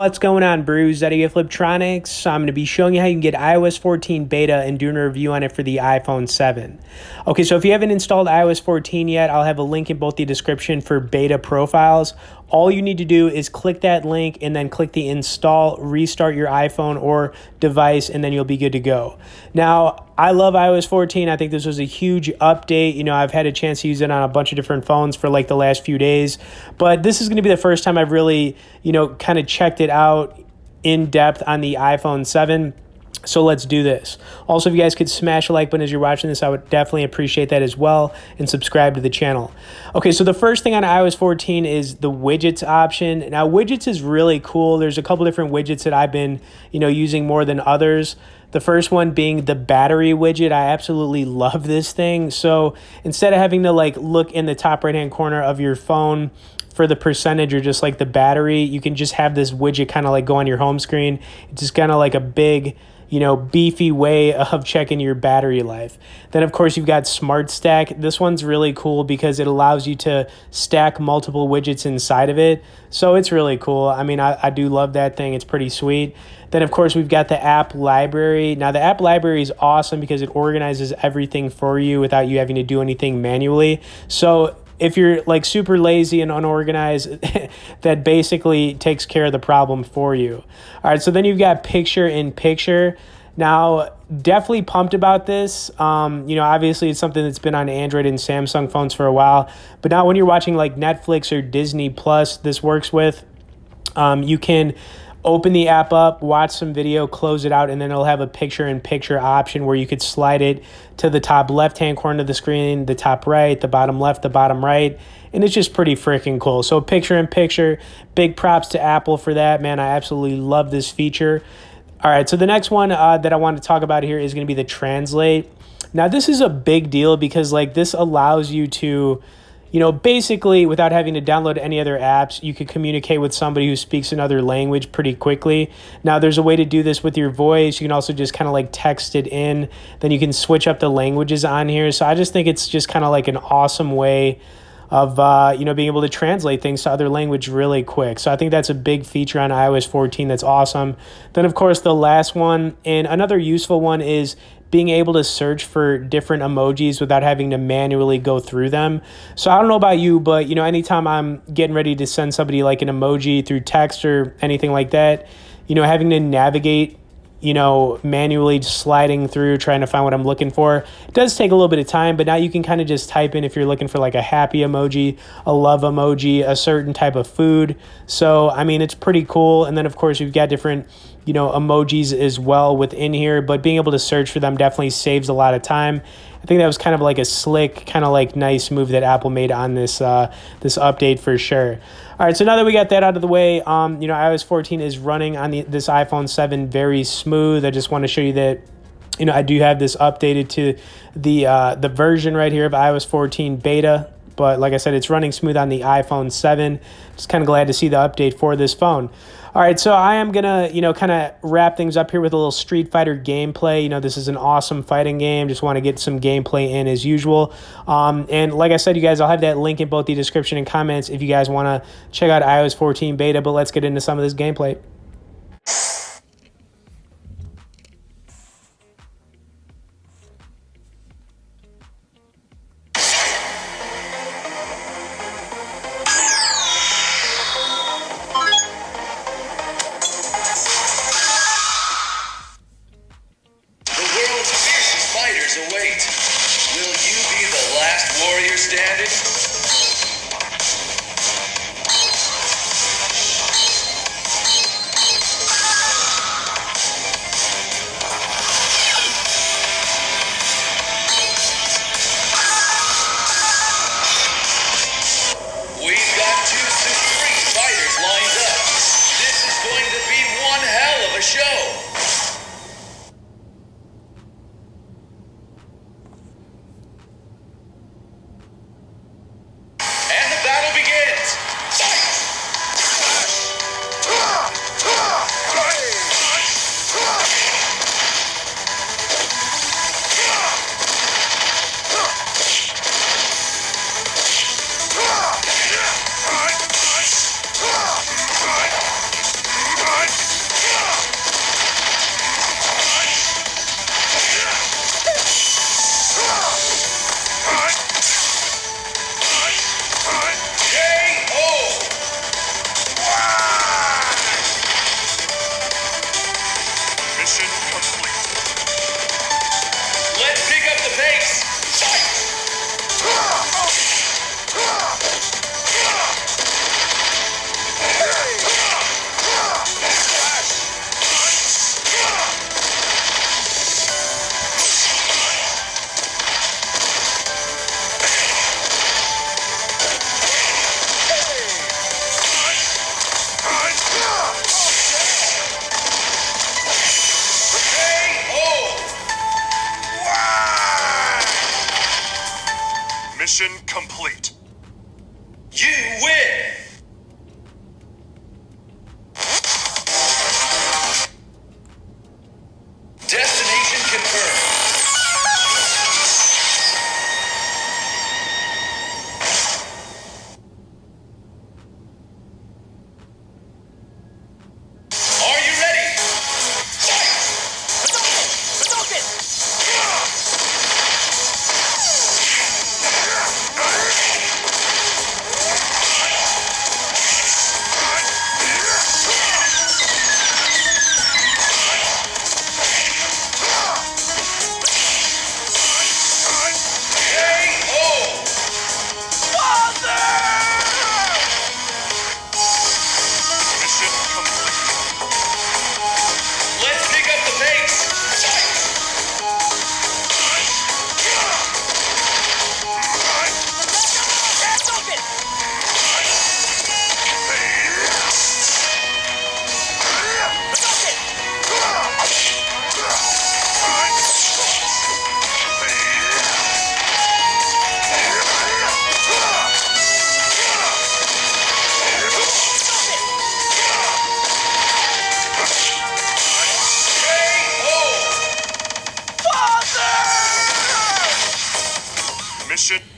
What's going on, Bruce? Eddie of Fliptroniks. I'm going to be showing you how you can get iOS 14 beta and doing a review on it for the iPhone 7. Okay, so if you haven't installed iOS 14 yet, I'll have a link in both the description for beta profiles. All you need to do is click that link and then click the install, restart your iPhone or device, and then you'll be good to go. Now, I love iOS 14. I think this was a huge update. You know, I've had a chance to use it on a bunch of different phones for like the last few days, but this is going to be the first time I've really, kind of checked it out in depth on the iPhone 7. So let's do this. Also, if you guys could smash a like button as you're watching this, I would definitely appreciate that as well, and subscribe to the channel. Okay, so the first thing on iOS 14 is the widgets option. Now, widgets is really cool. There's a couple different widgets that I've been, using more than others. The first one being the battery widget. I absolutely love this thing. So instead of having to look in the top right-hand corner of your phone for the percentage or just like the battery, you can just have this widget kind of go on your home screen. It's just kind of like a big, beefy way of checking your battery life. Then, of course, you've got Smart Stack. This one's really cool because it allows you to stack multiple widgets inside of it. So it's really cool. I mean, I do love that thing. It's pretty sweet. Then, of course, we've got the app library. Now, the app library is awesome because it organizes everything for you without you having to do anything manually. So if you're super lazy and unorganized, that basically takes care of the problem for you. All right, so then you've got picture in picture. Now, definitely pumped about this. Obviously it's something that's been on Android and Samsung phones for a while, but now when you're watching like Netflix or Disney Plus, this works with. You can open the app up, watch some video, close it out, and then it'll have a picture-in-picture option where you could slide it to the top left-hand corner of the screen, the top right, the bottom left, the bottom right, and it's just pretty freaking cool. So picture-in-picture, big props to Apple for that, man. I absolutely love this feature. All right, so the next one that I want to talk about here is going to be the Translate. Now, this is a big deal because this allows you to basically, without having to download any other apps, you could communicate with somebody who speaks another language pretty quickly. Now, there's a way to do this with your voice. You can also just kind of text it in. Then you can switch up the languages on here. So I just think it's just kind of an awesome way of, being able to translate things to other language really quick. So I think that's a big feature on iOS 14 that's awesome. Then, of course, the last one, and another useful one, is being able to search for different emojis without having to manually go through them. So I don't know about you, but anytime I'm getting ready to send somebody an emoji through text or anything like that, having to navigate, manually sliding through trying to find what I'm looking for, it does take a little bit of time, but now you can kind of just type in if you're looking for a happy emoji, a love emoji, a certain type of food. So, I mean, it's pretty cool. And then, of course, you've got different emojis as well within here, but being able to search for them definitely saves a lot of time. I think that was kind of a slick, kind of nice move that Apple made on this this update for sure. All right, so now that we got that out of the way, iOS 14 is running on this iPhone 7 very smooth. I just want to show you that I do have this updated to the version right here of iOS 14 beta. But like I said, it's running smooth on the iPhone 7. Just kind of glad to see the update for this phone. All right, so I am going to, kind of wrap things up here with a little Street Fighter gameplay. This is an awesome fighting game. Just want to get some gameplay in as usual. And like I said, you guys, I'll have that link in both the description and comments if you guys want to check out iOS 14 beta. But let's get into some of this gameplay. Fighters await. Will you be the last warrior standing? mission